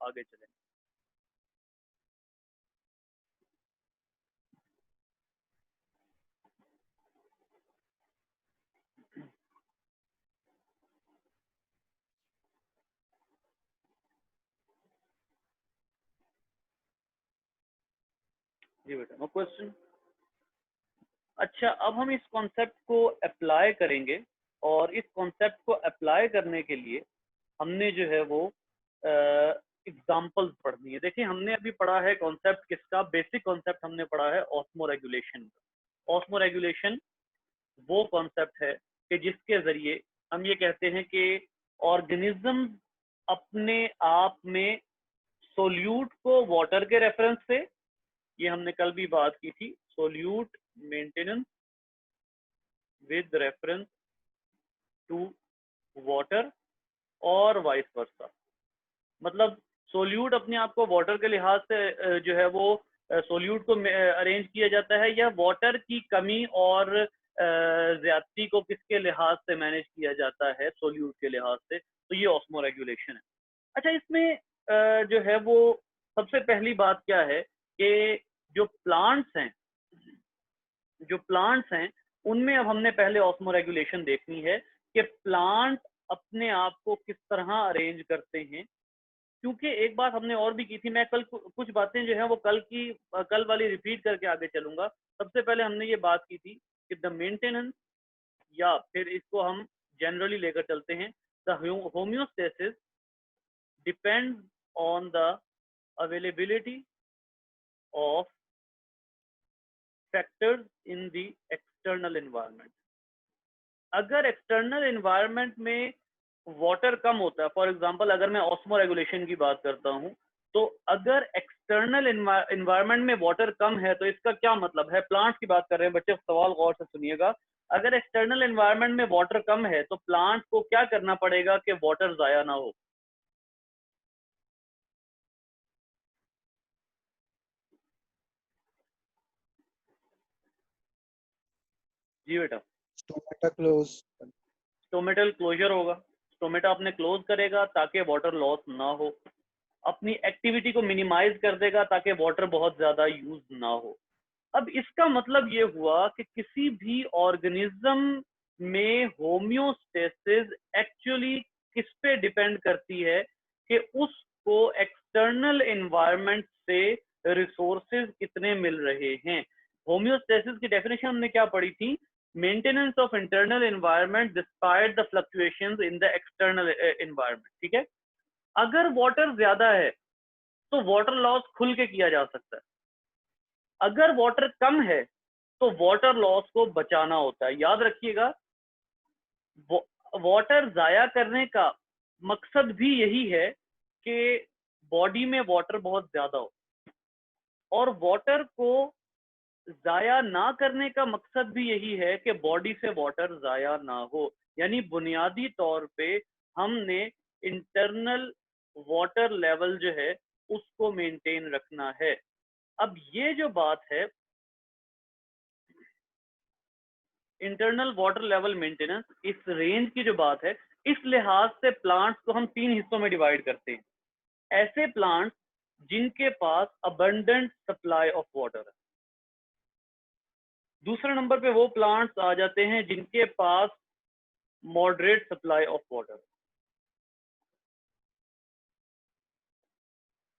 आगे चलेंगे। जी बेटा, नो क्वेश्चन। अच्छा, अब हम इस कॉन्सेप्ट को अप्लाई करेंगे, और इस कॉन्सेप्ट को अप्लाई करने के लिए हमने जो है वो एग्जाम्पल्स पढ़नी है। देखिए, हमने अभी पढ़ा है कॉन्सेप्ट किसका, बेसिक कॉन्सेप्ट हमने पढ़ा है ऑस्मो रेगुलेशन का। ऑस्मो रेगुलेशन वो कॉन्सेप्ट है कि जिसके जरिए हम ये कहते हैं कि ऑर्गेनिज्म अपने आप में सोल्यूट को वाटर के रेफरेंस से, ये हमने कल भी बात की थी, solute maintenance with reference to water और वाइस वर्सा। मतलब सोल्यूट अपने आप को वाटर के लिहाज से जो है वो सोल्यूट को अरेंज किया जाता है, या वाटर की कमी और ज्यादती को किसके लिहाज से मैनेज किया जाता है, सोल्यूट के लिहाज से। तो ये ऑस्मो रेगुलेशन है। अच्छा, इसमें जो है वो सबसे पहली बात क्या है कि जो प्लांट्स हैं उनमें अब हमने पहले ऑस्मो रेगुलेशन देखनी है कि प्लांट अपने आप को किस तरह अरेंज करते हैं। क्योंकि एक बात हमने और भी की थी, मैं कल कुछ बातें जो है वो कल वाली रिपीट करके आगे चलूंगा। सबसे पहले हमने ये बात की थी कि द मेंटेनेंस, या फिर इसको हम जनरली लेकर चलते हैं, the homeostasis depends on the availability of factors in the external environment. अगर एक्सटर्नल एनवायरनमेंट में वाटर कम होता है, फॉर एग्जांपल अगर मैं ऑस्मो रेगुलेशन की बात करता हूं, तो अगर एक्सटर्नल एनवायरनमेंट में वाटर कम है तो इसका क्या मतलब है। प्लांट्स की बात कर रहे हैं बच्चे, सवाल गौर से सुनिएगा। अगर एक्सटर्नल एनवायरनमेंट में वाटर कम है तो प्लांट को क्या करना पड़ेगा कि वाटर जाया ना हो। जी बेटा, स्टोमेटा क्लोज, स्टोमेटल क्लोजर होगा। स्टोमेटा अपने क्लोज करेगा ताकि वाटर लॉस ना हो, अपनी एक्टिविटी को मिनिमाइज कर देगा ताकि वाटर बहुत ज्यादा यूज ना हो। अब इसका मतलब ये हुआ कि किसी भी ऑर्गेनिज्म में होम्योस्टेसिस एक्चुअली किस पे डिपेंड करती है कि उसको एक्सटर्नल एनवायरनमेंट से रिसोर्सेज कितने मिल रहे हैं। होम्योस्टेसिस की डेफिनेशन हमने क्या पढ़ी थी, maintenance of internal environment despite the fluctuations in the external environment. ठीक है, अगर वाटर ज्यादा है तो वाटर लॉस खुल के किया जा सकता है, अगर वाटर कम है तो वाटर लॉस को बचाना होता है। याद रखिएगा, वाटर जाया करने का मकसद भी यही है कि बॉडी में वाटर बहुत ज्यादा हो, और वाटर को जाया ना करने का मकसद भी यही है कि बॉडी से वाटर जाया ना हो। यानी बुनियादी तौर पे हमने इंटरनल वाटर लेवल जो है उसको मेंटेन रखना है। अब ये जो बात है इंटरनल वाटर लेवल मेंटेनेंस, इस रेंज की जो बात है, इस लिहाज से प्लांट्स को हम 3 हिस्सों में डिवाइड करते हैं। ऐसे प्लांट्स जिनके पास अबंडेंट सप्लाई ऑफ वाटर है। दूसरे नंबर पे वो प्लांट्स आ जाते हैं जिनके पास मॉडरेट सप्लाई ऑफ वाटर,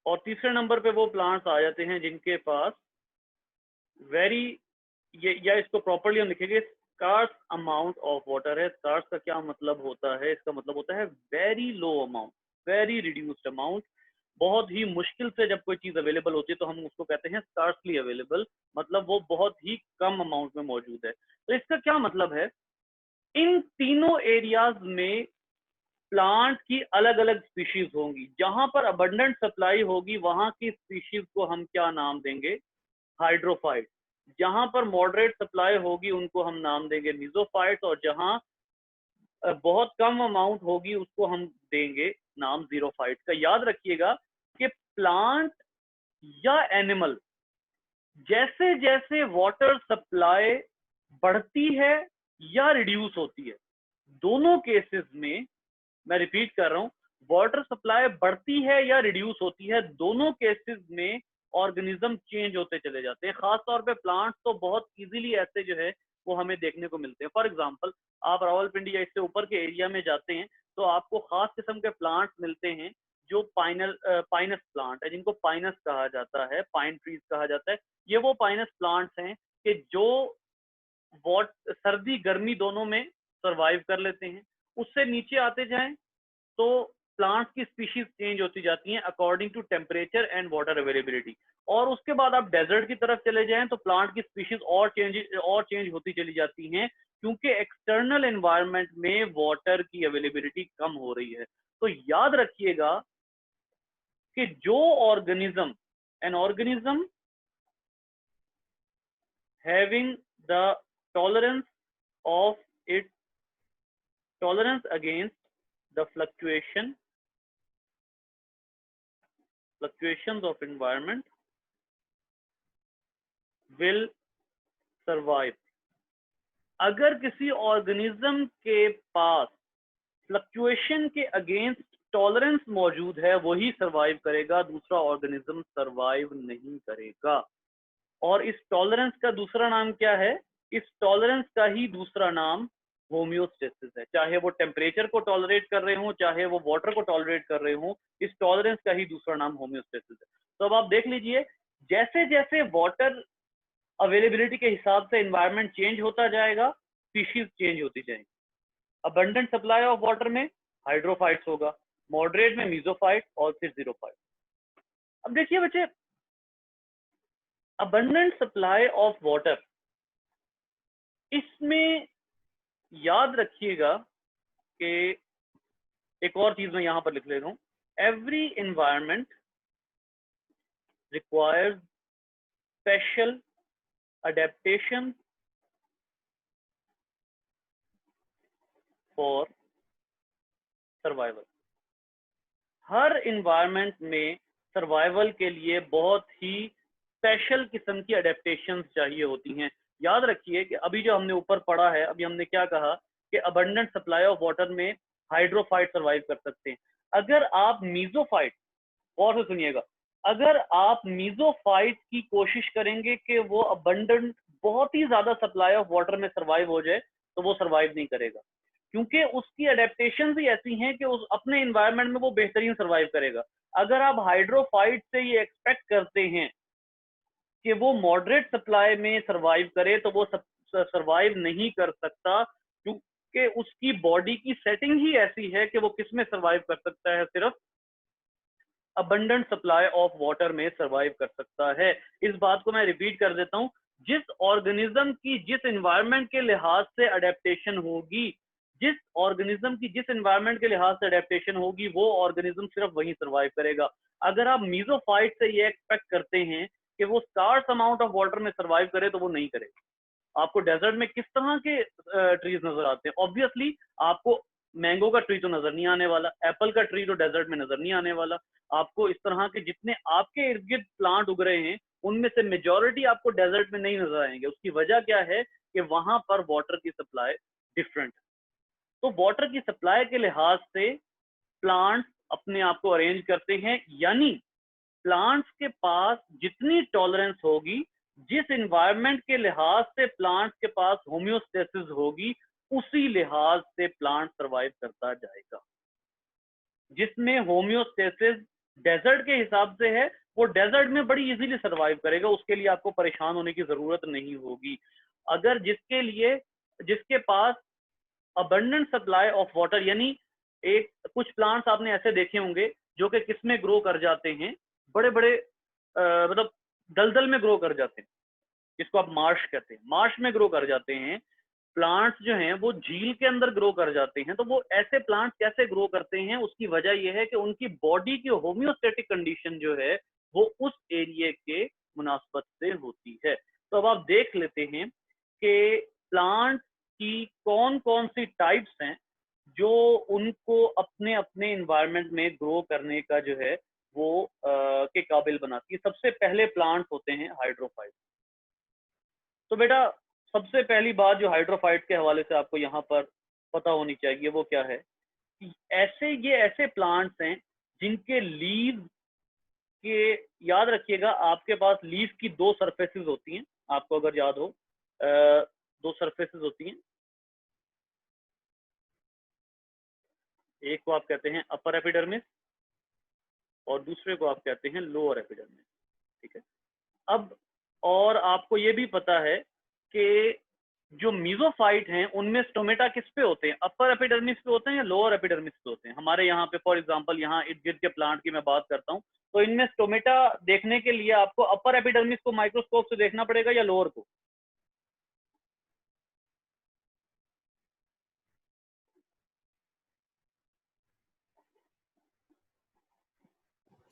और तीसरे नंबर पे वो प्लांट्स आ जाते हैं जिनके पास वेरी, या इसको प्रॉपर्ली हम लिखेंगे, स्कार्स अमाउंट ऑफ वाटर है। स्कार्स का क्या मतलब होता है, इसका मतलब होता है very low amount, very reduced amount. बहुत ही मुश्किल से जब कोई चीज अवेलेबल होती है तो हम उसको कहते हैं स्कार्सली अवेलेबल, मतलब वो बहुत ही कम अमाउंट में मौजूद है। तो इसका क्या मतलब है, इन तीनों एरियाज में प्लांट की अलग अलग स्पीशीज होंगी। जहां पर अबंडेंट सप्लाई होगी वहां की स्पीशीज को हम क्या नाम देंगे, हाइड्रोफाइट। जहां पर मॉडरेट सप्लाई होगी उनको हम नाम देंगे मीजोफाइट्स, और जहां बहुत कम अमाउंट होगी उसको हम देंगे नाम जीरोफाइट्स का। याद रखिएगा कि प्लांट या एनिमल जैसे जैसे वाटर सप्लाई बढ़ती है या रिड्यूस होती है, दोनों केसेस में, मैं रिपीट कर रहा हूं, वाटर सप्लाई बढ़ती है या रिड्यूस होती है, दोनों केसेस में ऑर्गेनिज्म चेंज होते चले जाते हैं। खासतौर पे प्लांट्स तो बहुत इजीली ऐसे जो है वो हमें देखने को मिलते हैं। फॉर एग्जांपल, आप रावलपिंडी या इससे ऊपर के एरिया में जाते हैं तो आपको खास किस्म के प्लांट्स मिलते हैं जो पाइनस प्लांट है, जिनको पाइनस कहा जाता है, पाइन ट्रीज कहा जाता है। ये वो पाइनस प्लांट्स हैं कि जो सर्दी गर्मी दोनों में सरवाइव कर लेते हैं। उससे नीचे आते जाएं तो प्लांट्स की स्पीशीज चेंज होती जाती हैं according to temperature and water availability. और उसके बाद आप डेजर्ट की तरफ चले जाएं तो प्लांट की स्पीशीज और चेंज होती चली जाती हैं, क्योंकि एक्सटर्नल एनवायरनमेंट में वाटर की अवेलेबिलिटी कम हो रही है। तो याद रखिएगा कि जो organism, an organism having the tolerance of it tolerance against the fluctuations of environment will survive। अगर किसी ऑर्गेनिज्म के पास फ्लक्चुएशन के अगेंस्ट टॉलरेंस मौजूद है, वही सरवाइव करेगा, दूसरा ऑर्गेनिज्म सरवाइव नहीं करेगा। और इस टॉलरेंस का दूसरा नाम क्या है? इस टॉलरेंस का ही दूसरा नाम होम्योस्टेसिस है। चाहे वो टेम्परेचर को टॉलरेट कर रहे हो, चाहे वो वाटर को टॉलरेट कर रहे हो, इस टॉलरेंस का ही दूसरा नाम होम्योस्टेसिस है। तो अब आप देख लीजिए, जैसे जैसे वाटर अवेलेबिलिटी के हिसाब से एनवायरनमेंट चेंज होता जाएगा, स्पीशीज चेंज होती जाएंगी। अबंडेंट सप्लाई ऑफ वाटर में हाइड्रोफाइट्स होगा, मॉडरेट में मीजोफाइट और फिर जीरोफाइट। अब देखिए बच्चे, अबंडेंट सप्लाई ऑफ वाटर, इसमें याद रखिएगा कि एक और चीज मैं यहां पर लिख ले रहा हूं, every environment requires special adaptation for survival. Her environment में सर्वाइवल के लिए बहुत ही स्पेशल किस्म की अडेप्टेशन चाहिए होती हैं। याद रखिए कि अभी जो हमने ऊपर पढ़ा है, अभी हमने क्या कहा कि अबंडेंट सप्लाई ऑफ वाटर में हाइड्रोफाइट सर्वाइव कर सकते हैं। अगर आप मीजोफाइट, और से सुनिएगा, अगर आप मीजोफाइट की कोशिश करेंगे कि वो अबंडेंट बहुत ही ज्यादा सप्लाई ऑफ वाटर में सर्वाइव हो जाए, तो वो सर्वाइव नहीं करेगा, क्योंकि उसकी अडेप्टेशन ही ऐसी हैं कि उस अपने एनवायरनमेंट में वो बेहतरीन सर्वाइव करेगा। अगर आप हाइड्रोफाइट से ये एक्सपेक्ट करते हैं कि वो मॉडरेट सप्लाई में सरवाइव करे, तो वो सरवाइव नहीं कर सकता, क्योंकि उसकी बॉडी की सेटिंग ही ऐसी है कि वो किस में सरवाइव कर सकता है? सिर्फ अबंडेंट सप्लाई ऑफ वाटर में सरवाइव कर सकता है। इस बात को मैं रिपीट कर देता हूं, जिस ऑर्गेनिज्म की जिस एनवायरनमेंट के लिहाज से अडेप्टेशन होगी, जिस ऑर्गेनिज्म की जिस एनवायरनमेंट के लिहाज से अडेप्टेशन होगी, वो ऑर्गेनिज्म सिर्फ वही सर्वाइव करेगा। अगर आप मीजोफाइट से ये एक्सपेक्ट करते हैं कि वो स्कार्स अमाउंट ऑफ वाटर में सर्वाइव करे, तो वो नहीं करेगा। आपको डेजर्ट में किस तरह के ट्रीज नजर आते हैं? ऑब्वियसली आपको मैंगो का ट्री तो नजर नहीं आने वाला, एप्पल का ट्री तो डेजर्ट में नजर नहीं आने वाला। आपको इस तरह के जितने आपके इर्द गिर्द प्लांट उग रहे हैं, उनमें से मेजॉरिटी आपको डेजर्ट में नहीं नजर आएंगे। उसकी वजह क्या है? कि वहां पर वाटर की सप्लाई डिफरेंट है। तो वाटर की सप्लाई के लिहाज से प्लांट्स अपने आप को अरेंज करते हैं, यानी प्लांट्स के पास जितनी टॉलरेंस होगी, जिस एनवायरनमेंट के लिहाज से प्लांट्स के पास होम्योस्टेसिस होगी, उसी लिहाज से प्लांट सरवाइव करता जाएगा। जिसमें होम्योस्टेसिस डेजर्ट के हिसाब से है, वो डेजर्ट में बड़ी इजीली सरवाइव करेगा, उसके लिए आपको परेशान होने की जरूरत नहीं होगी। अगर जिसके पास अबंडेंट सप्लाई ऑफ वाटर, यानी एक कुछ प्लांट्स आपने ऐसे देखे होंगे जो कि किस में ग्रो कर जाते हैं, बड़े बड़े मतलब दलदल में ग्रो कर जाते हैं, जिसको आप मार्श कहते हैं, मार्श में ग्रो कर जाते हैं। प्लांट्स जो हैं वो झील के अंदर ग्रो कर जाते हैं। तो वो ऐसे प्लांट्स कैसे ग्रो करते हैं? उसकी वजह यह है कि उनकी बॉडी की होम्योस्टेटिक कंडीशन जो है वो उस एरिया के मुनासबत से होती है। तो अब आप देख लेते हैं कि प्लांट की कौन कौन सी टाइप्स हैं जो उनको अपने अपने इन्वायरमेंट में ग्रो करने का जो है वो के काबिल बनाती है। सबसे पहले प्लांट्स होते हैं हाइड्रोफाइट। तो बेटा, सबसे पहली बात जो हाइड्रोफाइट के हवाले से आपको यहाँ पर पता होनी चाहिए वो क्या है ये ऐसे प्लांट्स हैं जिनके लीव के, याद रखिएगा आपके पास लीफ की दो सरफेसेस होती हैं, आपको अगर याद हो, दो सरफेसेस होती हैं, एक को आप कहते हैं अपर एपिडर्मिस और दूसरे को आप कहते हैं लोअर एपिडर्मिस, ठीक है। अब और आपको ये भी पता है कि जो मीजोफाइट हैं उनमें स्टोमेटा किस पे होते हैं, अपर एपिडर्मिस पे होते हैं या लोअर एपिडर्मिस पे होते हैं। हमारे यहाँ पे फॉर एग्जांपल यहाँ इर्द गिर्द के प्लांट की मैं बात करता हूँ, तो इनमें स्टोमेटा देखने के लिए आपको अपर एपिडर्मिस को माइक्रोस्कोप से देखना पड़ेगा या लोअर को?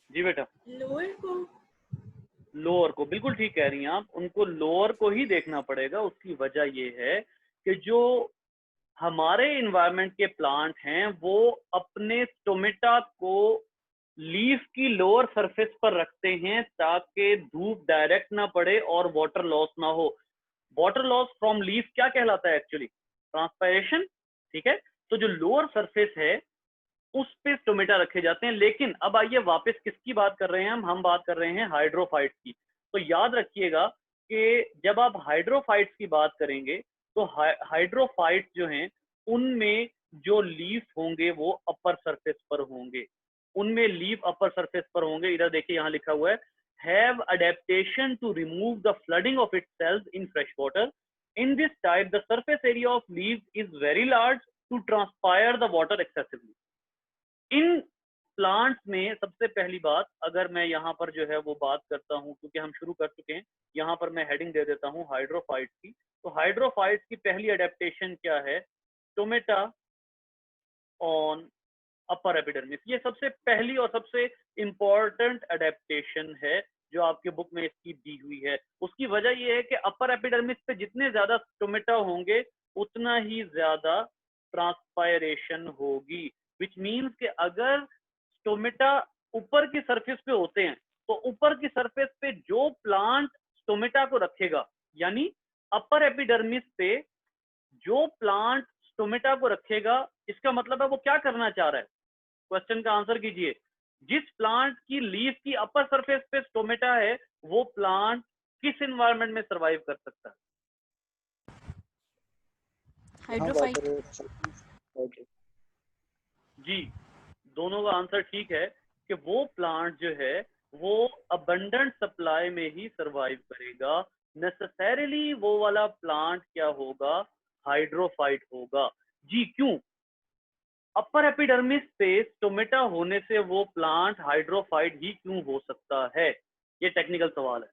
जी बेटा, लोअर को बिल्कुल ठीक कह रही हैं आप, उनको लोअर को ही देखना पड़ेगा। उसकी वजह ये है कि जो हमारे इन्वायरमेंट के प्लांट हैं वो अपने स्टोमेटा को लीफ की लोअर सरफेस पर रखते हैं ताकि धूप डायरेक्ट ना पड़े और वाटर लॉस ना हो। वाटर लॉस फ्रॉम लीफ क्या कहलाता है एक्चुअली? ट्रांसपायरेशन, ठीक है। तो जो लोअर सरफेस है उस पे स्टोमेटा रखे जाते हैं। लेकिन अब आइए वापस किसकी बात कर रहे हैं हम बात कर रहे हैं हाइड्रोफाइट्स की। तो याद रखिएगा कि जब आप हाइड्रोफाइट्स की बात करेंगे तो हाइड्रोफाइट्स जो हैं उनमें जो लीफ होंगे वो अपर सरफेस पर होंगे, उनमें लीफ अपर सरफेस पर होंगे। इधर देखिए यहाँ लिखा हुआ है have adaptation to remove the flooding of its cells in fresh water. In this type the surface area of leaves is very large to transpire the water excessively. इन plants में सबसे पहली बात, अगर मैं यहाँ पर जो है वो बात करता हूँ, क्योंकि हम शुरू कर चुके हैं, यहाँ पर मैं हेडिंग दे देता हूँ हाइड्रोफाइट्स की। तो हाइड्रोफाइट्स की पहली अडेप्टेशन क्या है? टोमेटा ऑन अपर एपिडर्मिस। ये सबसे पहली और सबसे इंपॉर्टेंट अडेप्टेशन है जो आपके बुक में इसकी दी हुई है। उसकी वजह ये है कि अपर एपिडर्मिस पे जितने ज्यादा स्टोमेटा होंगे उतना ही ज्यादा ट्रांसपायरेशन होगी। विच मीन्स कि अगर स्टोमेटा ऊपर की सरफेस पे होते हैं तो ऊपर की सरफेस पे जो प्लांट स्टोमेटा को रखेगा, यानी अपर एपिडर्मिस पे जो प्लांट स्टोमेटा को रखेगा, इसका मतलब है वो क्या करना चाह रहा है? क्वेश्चन का आंसर कीजिए। जिस प्लांट की लीफ की अपर सरफेस पे स्टोमेटा है वो प्लांट किस एनवायरनमेंट में सरवाइव कर सकता है? हाइड्रोफाइट। जी, दोनों का आंसर ठीक है कि वो प्लांट जो है वो अबंडेंट सप्लाई में ही सरवाइव करेगा। नेसेसरीली वो वाला प्लांट क्या होगा? हाइड्रोफाइट होगा। जी, क्यों? अपर एपिडर्मिस पे स्टोमेटा होने से वो प्लांट हाइड्रोफाइट ही क्यों हो सकता है? ये टेक्निकल सवाल है।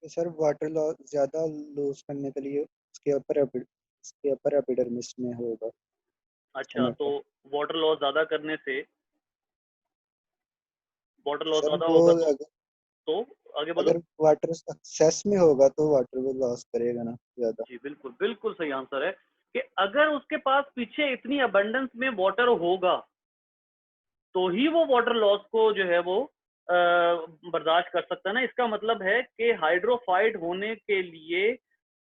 सर वाटर लॉस ज्यादा लूज करने के लिए उसके अपर एपिडर्मिस में होगा अच्छा, तो टोमेटो। वाटर लॉस ज्यादा करने से, वाटर लॉस सर ज्यादा वो होगा अगर, तो आगे बोलो। अगर वाटर एक्सेस में होगा तो वाटर वो लॉस करेगा ना ज्यादा। जी बिल्कुल, बिल्कुल सही आंसर है कि अगर उसके पास पीछे इतनी अबंडेंस में वाटर होगा तो ही वो वाटर लॉस को जो है वो बर्दाश्त कर सकता है ना। इसका मतलब है कि हाइड्रोफाइट होने के लिए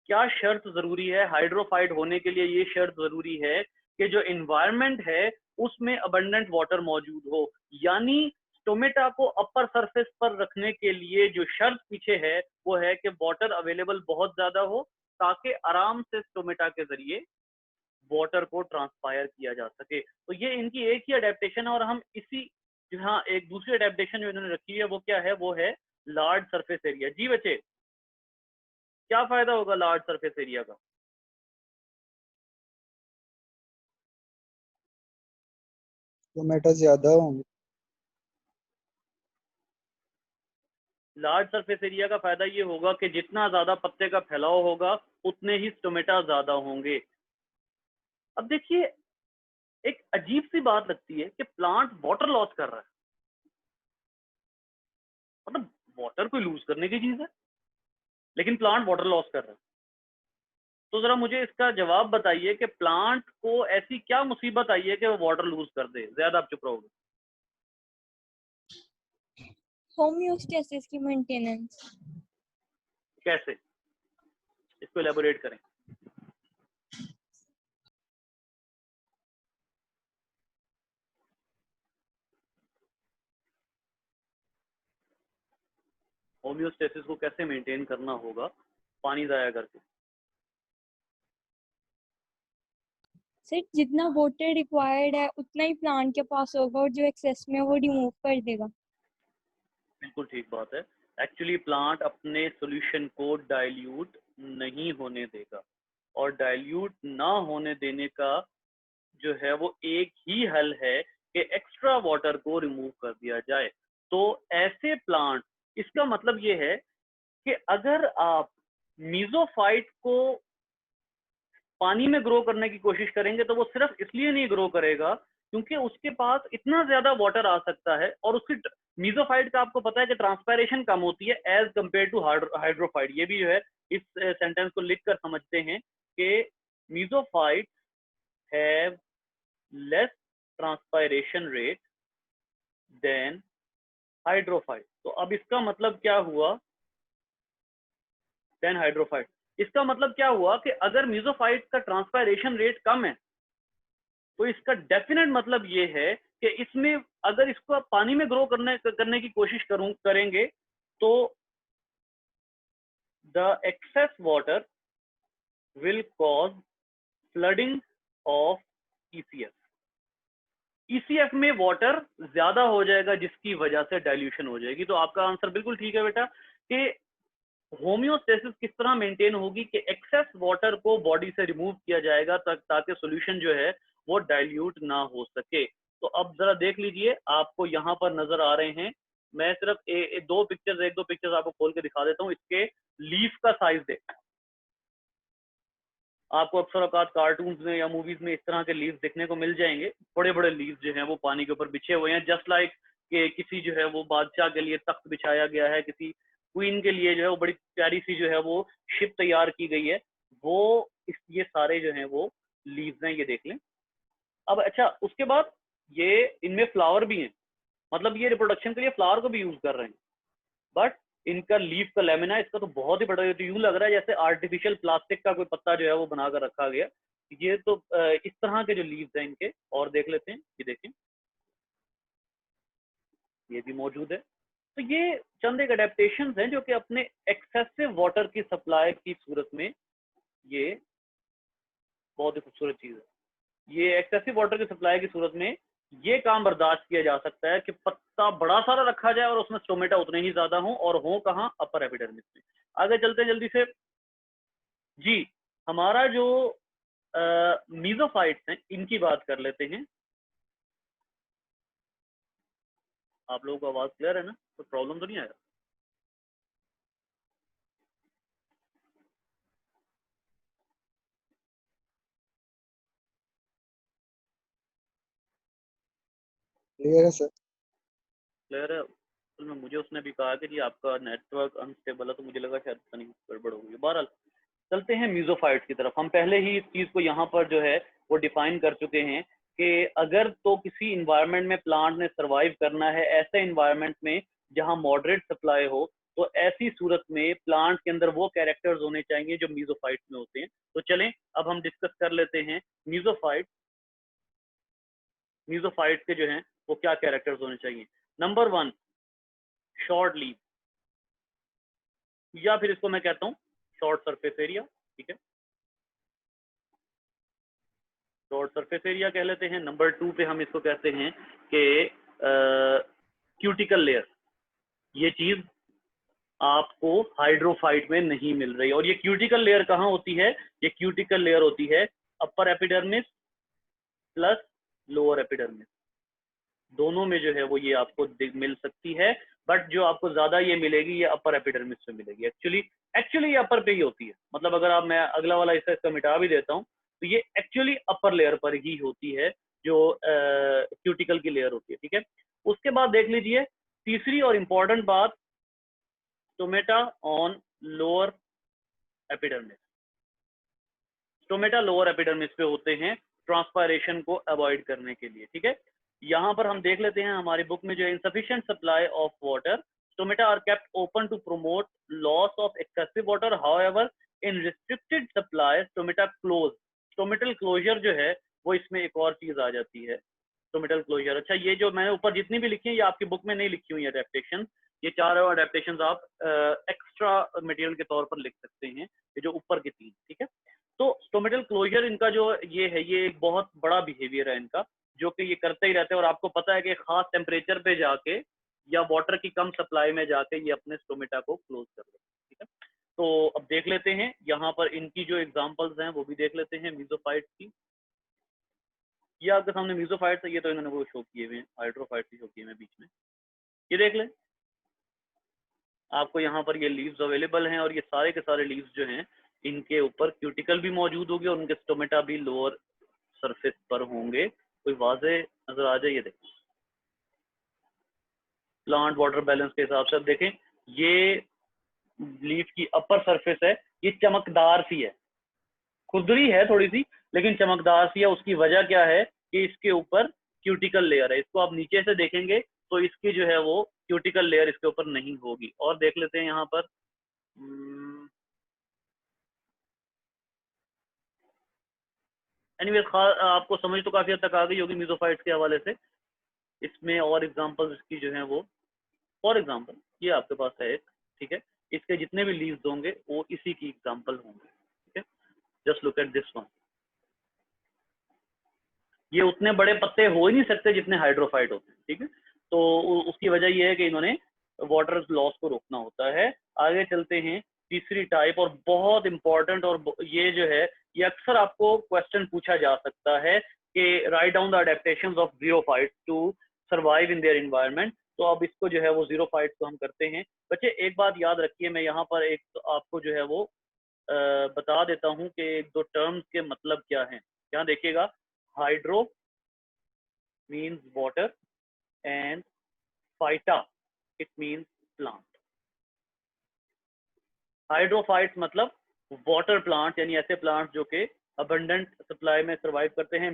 क्या शर्त जरूरी है? हाइड्रोफाइट होने के लिए ये शर्त जरूरी है कि जो इन्वायरमेंट है उसमें अबंडेंट वाटर मौजूद हो। यानी टोमेटा को अपर सरफेस पर रखने के लिए जो शर्त पीछे है वो है कि वाटर अवेलेबल बहुत ज्यादा हो ताकि आराम से टोमेटा के जरिए वाटर को ट्रांसपायर किया जा सके। तो ये इनकी एक ही अडेप्टेशन है। और हम इसी, हाँ, एक दूसरी अडेप्टेशन जो इन्होंने रखी है वो क्या है? वो है लार्ज सरफेस एरिया। जी बच्चे, क्या फायदा होगा लार्ज सरफेस एरिया का? टोमेटो ज्यादा होंगे। लार्ज सरफेस एरिया का फायदा ये होगा कि जितना ज्यादा पत्ते का फैलाव होगा उतने ही स्टोमेटा ज्यादा होंगे। अब देखिए, एक अजीब सी बात लगती है कि प्लांट वाटर लॉस कर रहा है, मतलब वाटर कोई लूज करने की चीज है लेकिन प्लांट वाटर लॉस कर रहा है। तो जरा मुझे इसका जवाब बताइए कि प्लांट को ऐसी क्या मुसीबत आई है कि वो वाटर लूज कर दे? ज्यादा आप चुप रहोगे। होम्योस्टेसिस की मेंटेनेंस। कैसे? इसको एलेबोरेट करें। होम्योस्टेसिस को कैसे मेंटेन करना होगा पानी ज़ाया करके। सर जितना वाटर रिक्वायर्ड है उतना ही प्लांट के पास होगा और जो एक्सेस में है वो रिमूव कर देगा। बिल्कुल ठीक बात है। एक्चुअली प्लांट अपने सॉल्यूशन को डाइल्यूट नहीं होने देगा, और डाइल्यूट ना होने देने का जो है वो एक ही हल है कि एक्स्ट्रा वाटर को रिमूव कर दिया जाए। तो ऐसे प्लांट, इसका मतलब ये है कि अगर आप मीजोफाइट को पानी में ग्रो करने की कोशिश करेंगे तो वो सिर्फ इसलिए नहीं ग्रो करेगा क्योंकि उसके पास इतना ज्यादा वाटर आ सकता है, और उसकी मीजोफाइट का आपको पता है कि ट्रांसपायरेशन कम होती है एज कंपेयर टू हाइड्रोफाइट। ये भी जो है इस सेंटेंस को लिखकर समझते हैं कि mesophyte have less transpiration rate than hydrophyte. तो अब इसका मतलब क्या हुआ, देन हाइड्रोफाइट, इसका मतलब क्या हुआ कि अगर मीजोफाइट का ट्रांसपायरेशन रेट कम है तो इसका डेफिनेट मतलब ये है कि इसमें अगर इसको आप पानी में ग्रो करने की कोशिश करेंगे तो the excess water will cause flooding of ECF. ECF में वाटर ज्यादा हो जाएगा जिसकी वजह से डाइल्यूशन हो जाएगी। तो आपका आंसर बिल्कुल ठीक है बेटा कि होम्योस्टेसिस किस तरह मेंटेन होगी कि एक्सेस वाटर को बॉडी से रिमूव किया जाएगा ताकि सॉल्यूशन जो है वो डाइल्यूट ना हो सके। तो अब जरा देख लीजिए, आपको यहाँ पर नजर आ रहे हैं, मैं सिर्फ एक दो पिक्चर्स आपको खोल के दिखा देता हूँ। इसके लीफ का साइज देख, आपको अक्सर औकात कार्टून्स में या मूवीज में इस तरह के लीव्स देखने को मिल जाएंगे। बड़े बड़े लीव्स जो हैं वो पानी के ऊपर बिछे हुए हैं, जस्ट लाइक कि किसी जो है वो बादशाह के लिए तख्त बिछाया गया है, किसी क्वीन के लिए जो है वो बड़ी प्यारी सी जो है वो शिप तैयार की गई है, वो ये सारे जो हैं वो लीव्स हैं, ये देख लें। अब अच्छा, उसके बाद ये इनमें फ्लावर भी हैं, मतलब ये रिप्रोडक्शन के लिए फ्लावर को भी यूज कर रहे हैं, बट इनका लीफ का लेमिना इसका तो बहुत ही बड़ा है। तो यूं लग रहा है जैसे आर्टिफिशियल प्लास्टिक का कोई पत्ता जो है वो बनाकर रखा गया। ये तो इस तरह के जो लीव्स हैं इनके, और देख लेते हैं, ये देखें, ये भी मौजूद है। तो ये चंद एक अडेप्टेशंस हैं जो कि अपने एक्सेसिव वाटर की सप्लाई की सूरत में, ये बहुत ही खूबसूरत चीज है। ये एक्सेसिव वाटर की सप्लाई की सूरत में ये काम बर्दाश्त किया जा सकता है कि पत्ता बड़ा सारा रखा जाए और उसमें स्टोमेटा उतने ही ज्यादा हों, और हो कहाँ, अपर एपिडर्मिस में। आगे चलते जल्दी से जी, हमारा जो मीजोफाइट्स हैं इनकी बात कर लेते हैं। आप लोगों को आवाज क्लियर है ना, कोई प्रॉब्लम तो नहीं आएगा? क्लियर है सर। क्लियर है? तो में मुझे उसने भी कहा कि जी आपका नेटवर्क अनस्टेबल है, तो मुझे लगा शायद पता नहीं गड़बड़ हो गई। बहरहाल चलते हैं मीजोफाइट्स की तरफ। हम पहले ही इस चीज को यहाँ पर जो है वो डिफाइन कर चुके हैं कि अगर तो किसी इन्वायरमेंट में प्लांट ने सरवाइव करना है, ऐसे इन्वायरमेंट में जहाँ मॉडरेट सप्लाई हो, तो ऐसी सूरत में प्लांट के अंदर वो कैरेक्टर्स होने चाहिए जो मीजोफाइट्स में होते हैं। तो चलें अब हम डिस्कस कर लेते हैं मीजोफाइट्स के जो हैं वो क्या कैरेक्टर्स होने चाहिए। नंबर 1, शॉर्ट लीव, या फिर इसको मैं कहता हूँ शॉर्ट सरफेस एरिया। ठीक है, शॉर्ट सरफेस एरिया कह लेते हैं। नंबर 2 पे हम इसको कहते हैं कि क्यूटिकल लेयर। ये चीज आपको हाइड्रोफाइट में नहीं मिल रही, और ये क्यूटिकल लेयर कहाँ होती है? ये क्यूटिकल लेयर होती है upper epidermis plus lower epidermis, दोनों में जो है वो ये आपको मिल सकती है। बट जो आपको ज्यादा ये मिलेगी ये अपर एपिडर्मिस में मिलेगी। एक्चुअली ये अपर पे ही होती है, मतलब अगर आप, मैं अगला वाला हिस्सा इसका मिटा भी देता हूँ, तो ये एक्चुअली अपर लेयर पर ही होती है जो क्यूटिकल की लेयर होती है। ठीक है, उसके बाद देख लीजिए तीसरी और इंपॉर्टेंट बात, stomata on lower epidermis. Stomata lower epidermis पे होते हैं ट्रांसपायरेशन को अवॉइड करने के लिए। ठीक है, यहाँ पर हम देख लेते हैं हमारी बुक में जो है, insufficient supply of water, stomata are kept open to promote loss of excessive water, however in restricted supply stomata close. Stomatal closure जो है वो इसमें एक और चीज आ जाती है, स्टोमेटल क्लोजर। अच्छा, ये जो मैंने ऊपर जितनी भी लिखी है ये आपकी बुक में नहीं लिखी हुई है अडेप्टेशन, ये चारों अडेप्टेशन आप एक्स्ट्रा मटेरियल के तौर पर लिख सकते हैं, ये जो ऊपर के 3, ठीक है। तो स्टोमेटल क्लोजर इनका जो ये है, ये एक बहुत बड़ा बिहेवियर है इनका, जो कि ये करते ही रहते हैं, और आपको पता है कि खास टेम्परेचर पे जाके या वाटर की कम सप्लाई में जाके ये अपने स्टोमेटा को क्लोज कर देते हैं, ठीक है। तो अब देख लेते हैं यहाँ पर इनकी जो एग्जांपल्स हैं वो भी देख लेते हैं मीजोफाइट्स की। ये आपके सामने मीजोफाइट्स है, ये तो इन्होंने वो शो किए हुए हैं, हाइड्रोफाइट्स भी शो किए हुए हैं बीच में, ये देख लें। आपको यहाँ पर ये लीव्स अवेलेबल हैं, और ये सारे के सारे लीव्स जो हैं इनके ऊपर क्यूटिकल भी मौजूद होगी और उनके स्टोमेटा भी लोअर सरफेस पर होंगे। कोई वाजे नजर आ जाए, ये देखें प्लांट वाटर बैलेंस के हिसाब से। अब देखें ये लीफ की अपर सरफेस है, ये चमकदार सी है, खुरदरी है थोड़ी सी लेकिन चमकदार सी है। उसकी वजह क्या है कि इसके ऊपर क्यूटिकल लेयर है। इसको आप नीचे से देखेंगे तो इसकी जो है वो क्यूटिकल लेयर इसके ऊपर नहीं होगी। और देख लेते हैं यहाँ पर एनीवेज आपको समझ तो काफी हद तक आ गई होगी मीजोफाइट्स के हवाले से। इसमें और एग्जांपल्स इसकी जो है वो, फॉर एग्जांपल ये आपके पास है एक, ठीक है, इसके जितने भी लीव्स होंगे वो इसी की एग्जांपल होंगे, ठीक है। Just look at this one. ये उतने बड़े पत्ते हो ही नहीं सकते जितने हाइड्रोफाइट होते हैं, ठीक है। तो उसकी वजह ये है कि इन्होंने वाटर लॉस को रोकना होता है। आगे चलते हैं तीसरी टाइप, और बहुत इंपॉर्टेंट, और ये जो है ये अक्सर आपको क्वेश्चन पूछा जा सकता है कि write down the adaptations of xerophytes to survive in their environment. तो अब इसको जो है वो ज़ीरोफाइट्स को हम करते हैं। बच्चे एक बात याद रखिए, मैं यहाँ पर एक तो आपको जो है वो बता देता हूँ कि दो टर्म्स के मतलब क्या हैं। यहाँ देखिएगा, hydro means water and phyta it means plant. Hydrophytes मतलब वाटर प्लांट, यानी ऐसे प्लांट जो कि अबंडेंट सप्लाई में सरवाइव करते हैं।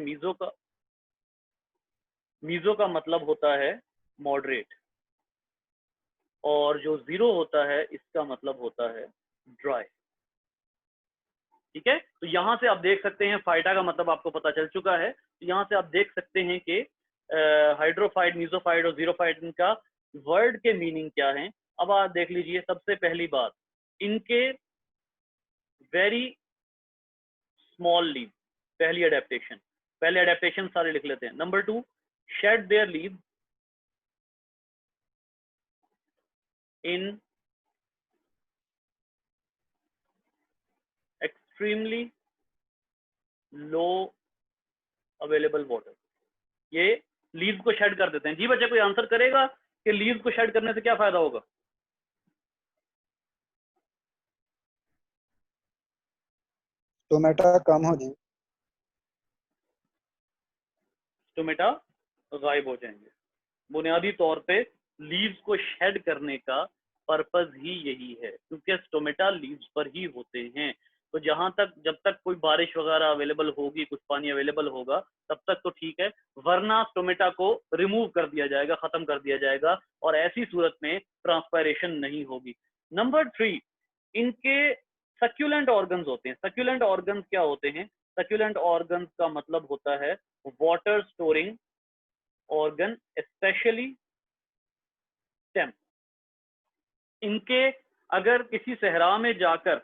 मीजो का मतलब होता है मॉडरेट, और जो जीरो होता है इसका मतलब होता है ड्राई, ठीक है। तो यहां से आप देख सकते हैं फाइटा का मतलब आपको पता चल चुका है। तो यहां से आप देख सकते हैं कि हाइड्रोफाइट, मीजोफाइट और जीरोफाइट, इनका वर्ड के मीनिंग क्या है। अब आप देख लीजिए, सबसे पहली बात, इनके वेरी स्मॉल लीव, पहली अडेप्टेशन सारे लिख लेते हैं। Number 2, shade there leave in extremely low available water. ये लीव्स को शेड कर देते हैं। जी बच्चे, कोई आंसर करेगा कि लीव्स को शेड करने से क्या फायदा होगा? टोमेटो कम हो जाए, टोमेटा गायब हो जाएंगे। बुनियादी तौर पे लीव्स को शेड करने का पर्पस ही यही है, क्योंकि टोमेटा लीव्स पर ही होते हैं। तो जब तक कोई बारिश वगैरह अवेलेबल होगी, कुछ पानी अवेलेबल होगा, तब तक तो ठीक है, वरना टोमेटा को रिमूव कर दिया जाएगा, खत्म कर दिया जाएगा, और ऐसी सूरत में ट्रांसपायरेशन नहीं होगी। नंबर 3, इनके सक्यूलेंट ऑर्गन्स होते हैं। सक्यूलेंट ऑर्गन्स क्या होते हैं? सक्यूलेंट ऑर्गन्स का मतलब होता है water storing organ, specially stem. इनके अगर किसी सहरा में जाकर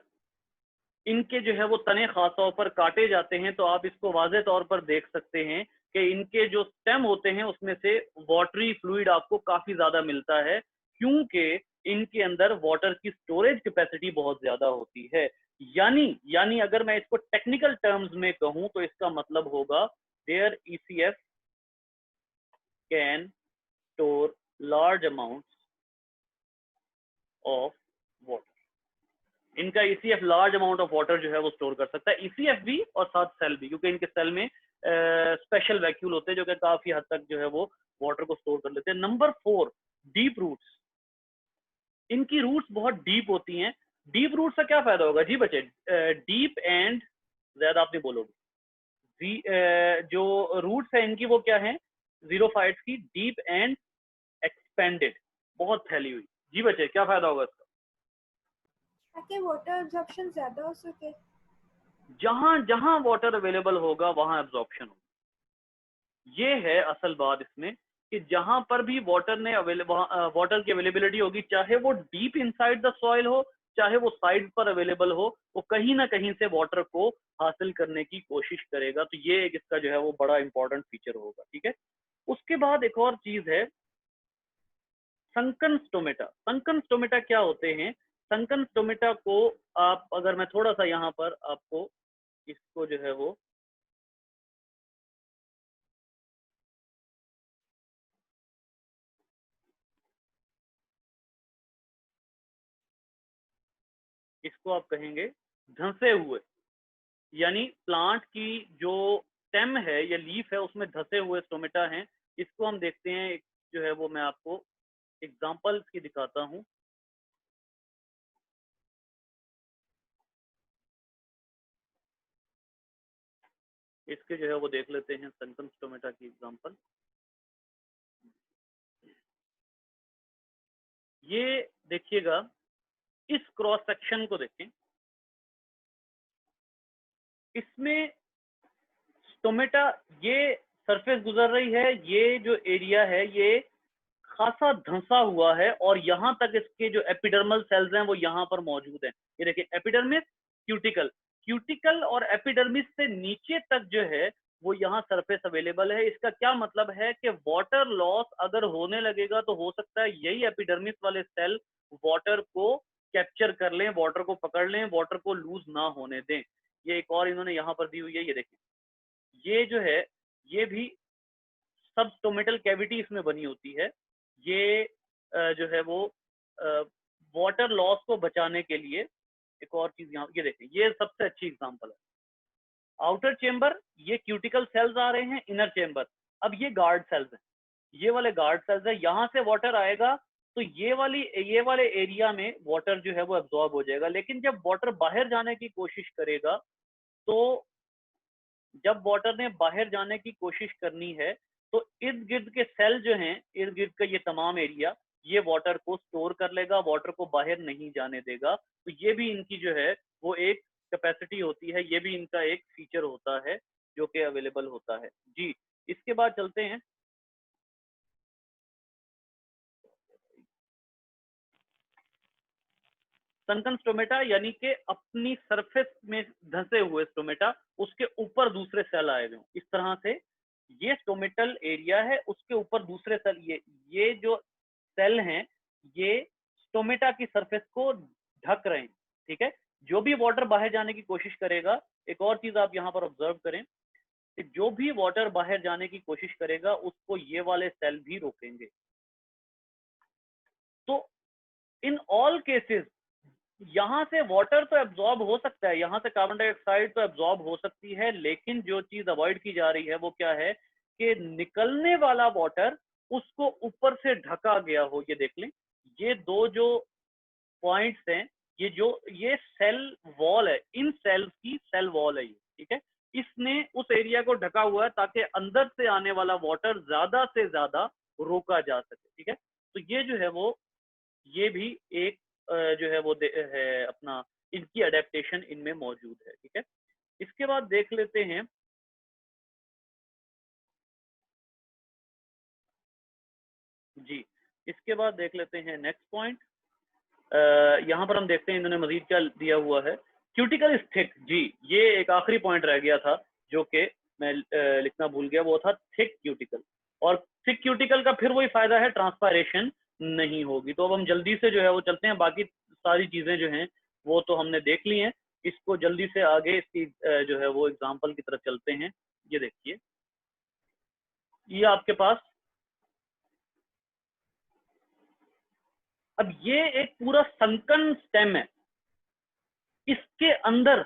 इनके जो है वो तने खास तौर पर काटे जाते हैं, तो आप इसको वाज़े तौर पर देख सकते हैं कि इनके जो स्टेम होते हैं उसमें से वाटरी फ्लूइड आपको काफी ज्यादा मिलता है, क्योंकि इनके अंदर वाटर की स्टोरेज कैपेसिटी बहुत ज्यादा होती है। यानी अगर मैं इसको टेक्निकल टर्म्स में कहूं तो इसका मतलब होगा there ECF can store large amounts of water. इनका ECF large amount of water जो है वो स्टोर कर सकता है, ECF भी और साथ सेल भी, क्योंकि इनके सेल में स्पेशल वैक्यूल होते हैं जो कि काफी हद तक जो है वो वाटर को स्टोर कर लेते हैं। Number 4, deep roots. इनकी रूट्स बहुत डीप होती हैं। डीप रूट से क्या फायदा होगा? जी बच्चे, डीप एंड ज्यादा आप नहीं बोलोगे। जो रूट्स है इनकी वो क्या है? ज़ीरोफाइट्स की डीप एंड एक्सपेंडेड, बहुत फैली हुई। जी बच्चे, क्या फायदा होगा इसका? ताकि वाटर एब्जॉर्प्शन ज्यादा हो सके। जहां जहां वाटर अवेलेबल होगा वहां एब्जॉर्प्शन होगा। ये है असल बात इसमें कि जहां पर भी वाटर की अवेलेबिलिटी होगी, चाहे वो डीप इनसाइड द सॉइल हो, चाहे वो साइड पर अवेलेबल हो, वो कहीं ना कहीं से वाटर को हासिल करने की कोशिश करेगा। तो ये एक इसका जो है वो बड़ा इंपॉर्टेंट फीचर होगा, ठीक है। उसके बाद एक और चीज है संकन स्टोमेटा। संकन स्टोमेटा क्या होते हैं? संकन स्टोमेटा को आप, अगर मैं थोड़ा सा यहाँ पर आपको इसको जो है वो इसको आप कहेंगे धंसे हुए, यानी प्लांट की जो स्टेम है या लीफ है उसमें धंसे हुए स्टोमेटा हैं। इसको हम देखते हैं, एक जो है वो मैं आपको एग्जांपल्स की दिखाता हूँ। इसके जो है वो देख लेते हैं संकन स्टोमेटा की एग्जांपल। ये देखिएगा, इस क्रॉस सेक्शन को देखें, इसमें स्टोमेटा ये सरफेस गुजर रही है, ये जो एरिया है ये खासा धंसा हुआ है और यहाँ तक इसके जो एपिडर्मल सेल्स हैं वो यहाँ पर मौजूद हैं। ये देखिए एपिडर्मिस, क्यूटिकल, क्यूटिकल और एपिडर्मिस से नीचे तक जो है वो यहाँ सरफेस अवेलेबल है। इसका क्या मतलब है कि वाटर लॉस अगर होने लगेगा तो हो सकता है यही एपिडर्मिस वाले सेल वाटर को कैप्चर कर लें, वाटर को पकड़ लें, वाटर को लूज ना होने दें। ये एक और इन्होंने यहाँ पर दी हुई है, ये देखिए, ये जो है ये भी सब स्टोमेटल कैविटी इसमें बनी होती है। ये जो है वो वाटर लॉस को बचाने के लिए एक और चीज यहाँ, ये देखिए, ये सबसे अच्छी एग्जांपल है। आउटर चेंबर, ये क्यूटिकल सेल्स आ रहे हैं, इनर चेंबर, अब ये गार्ड सेल्स हैं, ये वाले गार्ड सेल्स है। यहाँ से वाटर आएगा तो ये वाले एरिया में वाटर जो है वो एब्जॉर्ब हो जाएगा। लेकिन जब वाटर बाहर जाने की कोशिश करेगा, तो जब वाटर ने बाहर जाने की कोशिश करनी है तो इर्द गिर्द के सेल जो हैं, इर्द गिर्द का ये तमाम एरिया, ये वाटर को स्टोर कर लेगा, वाटर को बाहर नहीं जाने देगा। तो ये भी इनकी जो है वो एक कैपेसिटी होती है, ये भी इनका एक फीचर होता है जो कि अवेलेबल होता है जी। इसके बाद चलते हैं, संकन स्टोमेटा, यानी कि अपनी सरफेस में धंसे हुए स्टोमेटा, उसके ऊपर दूसरे सेल आए हुए। इस तरह से ये स्टोमेटल एरिया है, उसके ऊपर दूसरे सेल, ये जो सेल हैं ये स्टोमेटा की सरफेस को ढक रहे हैं, ठीक है। जो भी वाटर बाहर जाने की कोशिश करेगा, एक और चीज आप यहाँ पर ऑब्जर्व करें कि जो भी वाटर बाहर जाने की कोशिश करेगा उसको ये वाले सेल भी रोकेंगे। तो इन ऑल केसेस यहाँ से वाटर तो एब्जॉर्ब हो सकता है, यहाँ से कार्बन डाइऑक्साइड तो एब्जॉर्ब हो सकती है, लेकिन जो चीज अवॉइड की जा रही है वो क्या है कि निकलने वाला वाटर उसको ऊपर से ढका गया हो। ये देख लें, ये दो जो पॉइंट्स हैं, ये सेल वॉल है, इन सेल्स की सेल वॉल है ये, ठीक है। इसने उस एरिया को ढका हुआ है ताकि अंदर से आने वाला वाटर ज्यादा से ज्यादा रोका जा सके, ठीक है। तो ये जो है वो, ये भी एक जो है वो है अपना, इनकी अडेप्टेशन इनमें मौजूद है, ठीक है। इसके बाद देख लेते हैं जी, इसके बाद देख लेते हैं नेक्स्ट पॉइंट। यहाँ पर हम देखते हैं इन्होंने मजीद क्या दिया हुआ है, क्यूटिकल थिक। जी, ये एक आखिरी पॉइंट रह गया था जो कि मैं लिखना भूल गया, वो था थिक क्यूटिकल। और थिक क्यूटिकल का फिर वही फायदा है, ट्रांसपायरेशन नहीं होगी। तो अब हम जल्दी से जो है वो चलते हैं, बाकी सारी चीजें जो हैं वो तो हमने देख ली हैं। इसको जल्दी से आगे इसकी जो है वो एग्जाम्पल की तरफ चलते हैं। ये देखिए, ये आपके पास, अब ये एक पूरा संकन स्टेम है, इसके अंदर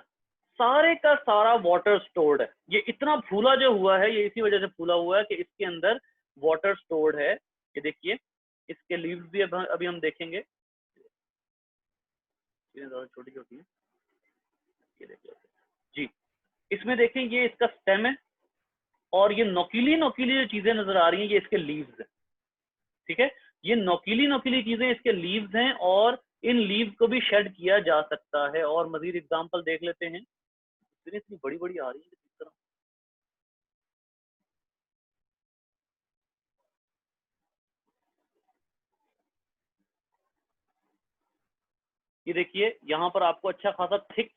सारे का सारा वाटर स्टोर्ड है। ये इतना फूला जो हुआ है ये इसी वजह से फूला हुआ है कि इसके अंदर वाटर स्टोर्ड है। ये देखिए, इसके लीव्स भी अभी हम देखेंगे, छोटी छोटी है। ये देखिए जी, इसमें देखें ये इसका स्टेम है और ये नोकीली नोकीली जो चीजें नजर आ रही हैं ये इसके लीव्स है, ठीक है। ये नोकीली नोकीली चीजें इसके लीव्स हैं और इन लीव्स को भी शेड किया जा सकता है। और मजीद एग्जांपल देख लेते हैं, इतनी बड़ी बड़ी आ रही है किस तरह। ये देखिए यहाँ पर आपको अच्छा खासा थिक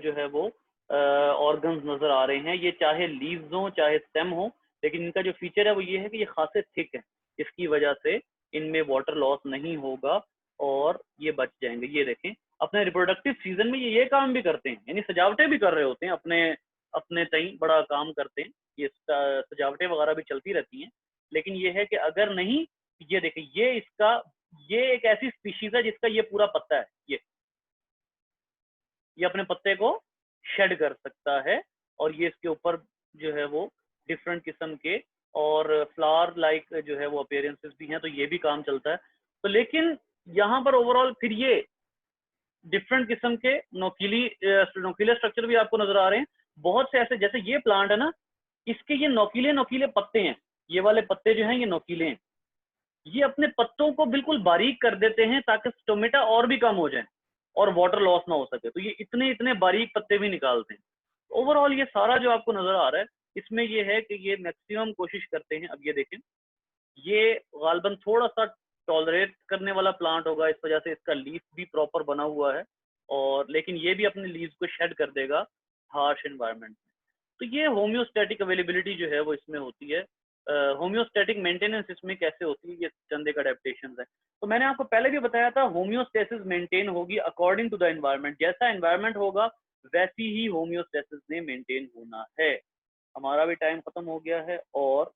जो है वो ऑर्गन्स नजर आ रहे हैं। ये चाहे लीव्स हो चाहे स्टेम हो, लेकिन इनका जो फीचर है वो ये है कि ये खासे थिक है, इसकी वजह से इनमें वाटर लॉस नहीं होगा और ये बच जाएंगे। ये देखें अपने रिप्रोडक्टिव सीजन में ये काम भी करते हैं, यानी सजावटें भी कर रहे होते हैं, अपने अपने तई बड़ा काम करते हैं। ये सजावटें वगैरह भी चलती रहती हैं, लेकिन ये है कि अगर नहीं, ये देखें ये एक ऐसी स्पीशीज है जिसका ये पूरा पत्ता है, ये अपने पत्ते को शेड कर सकता है और ये इसके ऊपर जो है वो डिफरेंट किस्म के और फ्लावर लाइक जो है वो अपीयरेंसेस भी हैं, तो ये भी काम चलता है। तो लेकिन यहाँ पर ओवरऑल फिर ये डिफरेंट किस्म के नोकीले स्ट्रक्चर भी आपको नजर आ रहे हैं। बहुत से ऐसे, जैसे ये प्लांट है ना, इसके ये नोकीले पत्ते हैं, ये वाले पत्ते जो हैं ये नोकीले हैं, ये अपने पत्तों को बिल्कुल बारीक कर देते हैं ताकि स्टोमेटा और भी कम हो जाए और वाटर लॉस ना हो सके, तो ये इतने बारीक पत्ते भी निकालते हैं। ओवरऑल ये सारा जो आपको नजर आ रहा है इसमें ये है कि ये मैक्सिमम कोशिश करते हैं। अब ये देखें, ये गालबन थोड़ा सा टॉलरेट करने वाला प्लांट होगा, इस वजह से इसका लीफ भी प्रॉपर बना हुआ है, और लेकिन ये भी अपने लीव्स को शेड कर देगा हार्श एनवायरनमेंट में। तो ये होम्योस्टैटिक अवेलेबिलिटी जो है वो इसमें होती है। होम्योस्टैटिक मेंटेनेंस इसमें कैसे होती है, ये चंद एक अडेप्टेशंस है। तो मैंने आपको पहले भी बताया था, होम्योस्टेसिस मेंटेन होगी अकॉर्डिंग टू द एनवायरनमेंट, जैसा एनवायरनमेंट होगा वैसी ही होम्योस्टेसिस ने मेंटेन होना है। हमारा भी टाइम खत्म हो गया है और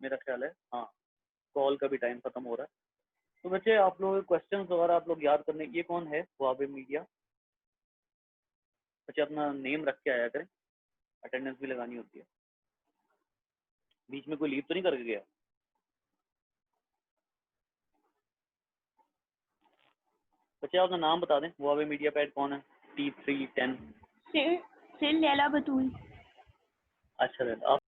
मेरा ख्याल है हाँ कॉल का भी टाइम खत्म हो रहा है। तो बच्चे आप लोग क्वेश्चंस वगैरह आप लोग याद करने, ये कौन है वाबे मीडिया, बच्चे अपना नेम रख के आया करें, अटेंडेंस भी लगानी होती है। बीच में कोई लीव तो नहीं करके गया? बच्चे अपना नाम बता दें, वाबे मीडिया पैड कौन है? T310 सिर लैला बतूल। अच्छा आप